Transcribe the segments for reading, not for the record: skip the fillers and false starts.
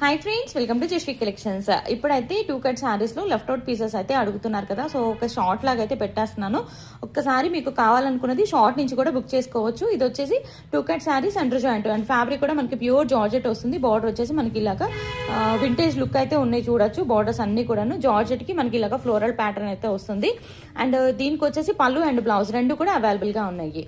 Hi friends, welcome to Jasvi collections. ఇప్పుడైతే 2 cut శారీస్లో left out pieces అయితే అడుగుతున్నారు కదా, సో ఒక షార్ట్ లాగా అయితే పెట్టేస్తున్నాను. ఒక్కసారి మీకు కావాలనుకున్నది షార్ట్ నుంచి కూడా బుక్ చేసుకోవచ్చు. ఇది వచ్చేసి 2 cut sari centre joint and fabric కూడా మనకి ప్యూర్ జార్జెట్ వస్తుంది. బార్డర్ వచ్చేసి మనకి ఇలాగా వింటేజ్ లుక్ అయితే ఉన్నాయి చూడొచ్చు. బార్డర్స్ అన్ని కూడాను జార్జెట్కి మనకి ఇలాగా ఫ్లోరల్ ప్యాటర్న్ అయితే వస్తుంది. అండ్ దీనికి వచ్చేసి పళ్ళు అండ్ బ్లౌజ్ రెండు కూడా అవైలబుల్గా ఉన్నాయి.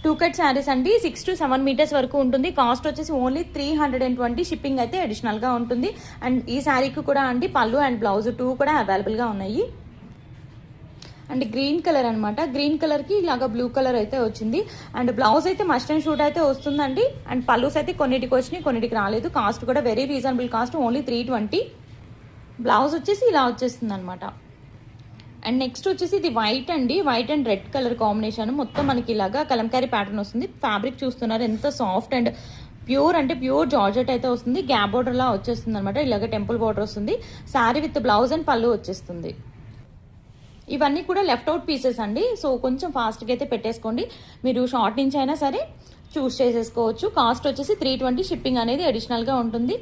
2 కట్ శారీస్ అండి, 6 to 7 మీటర్స్ వరకు ఉంటుంది. కాస్ట్ వచ్చేసి ఓన్లీ 320. షిప్పింగ్ అయితే అడిషనల్గా ఉంటుంది. అండ్ ఈ శారీకి కూడా అండి పళ్ళు అండ్ బ్లౌజ్ 2 కూడా అవైలబుల్గా ఉన్నాయి. అండ్ గ్రీన్ కలర్ అనమాట, గ్రీన్ కలర్కి ఇలాగా బ్లూ కలర్ అయితే వచ్చింది. అండ్ బ్లౌజ్ అయితే మస్ట్ అండ్ షూట్ అయితే వస్తుందండి. అండ్ పళ్ళుస్ అయితే కొన్నిటికి వచ్చినాయి, కొన్నిటికి రాలేదు. కాస్ట్ కూడా very reasonable cost, only 320. Blouse వచ్చేసి ఇలా వచ్చేస్తుంది అనమాట. అండ్ నెక్స్ట్ వచ్చేసి ఇది వైట్ అండి, white and red colour combination. మొత్తం మనకి ఇలాగా కలంకారీ ప్యాటర్న్ వస్తుంది. ఫ్యాబ్రిక్ చూస్తున్నారు ఎంత సాఫ్ట్ అండ్ ప్యూర్ అంటే ప్యూర్ జార్జెట్ అయితే వస్తుంది. గ్యాప్ బోర్డర్ లా వచ్చేస్తుంది అనమాట. ఇలాగ టెంపుల్ బోర్డర్ వస్తుంది. శారీ విత్ బ్లౌజ్ అండ్ పళ్ళు వచ్చేస్తుంది. ఇవన్నీ కూడా లెఫ్ట్ అవుట్ పీసెస్ అండి, సో కొంచెం ఫాస్ట్గా అయితే పెట్టేసుకోండి. మీరు షార్ట్ నుంచి అయినా సరే చూస్ చేసేసుకోవచ్చు. కాస్ట్ వచ్చేసి 320. షిప్పింగ్ అనేది అడిషనల్గా ఉంటుంది.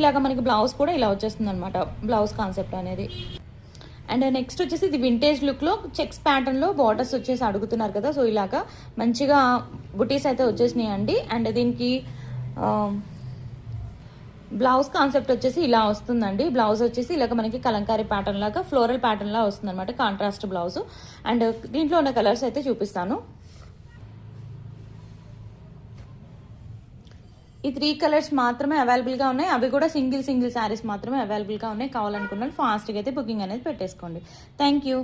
ఇలాగ మనకి బ్లౌజ్ కూడా ఇలా వచ్చేస్తుంది అనమాట, బ్లౌజ్ కాన్సెప్ట్ అనేది. అండ్ నెక్స్ట్ వచ్చేసి ఇది వింటేజ్ లుక్లో చెక్స్ ప్యాటర్న్లో బార్డర్స్ వచ్చేసి అడుగుతున్నారు కదా, సో ఇలాగా మంచిగా బుటీస్ అయితే వచ్చేసినాయి అండి. అండ్ దీనికి బ్లౌజ్ కాన్సెప్ట్ వచ్చేసి ఇలా వస్తుందండి. బ్లౌజ్ వచ్చేసి ఇలాగ మనకి కలంకారీ ప్యాటర్న్ లాగా ఫ్లోరల్ ప్యాటర్న్ లా వస్తుంది అనమాట, కాంట్రాస్ట్ బ్లౌజ్. అండ్ దీంట్లో ఉన్న కలర్స్ అయితే చూపిస్తాను. ఈ 3 కలర్స్ మాత్రమే అవైలబుల్గా ఉన్నాయి. అవి కూడా సింగిల్ శారీస్ మాత్రమే అవైలబుల్గా ఉన్నాయి. కావాలనుకున్న ఫాస్ట్గా అయితే బుకింగ్ అనేది పెట్టేసుకోండి. Thank you.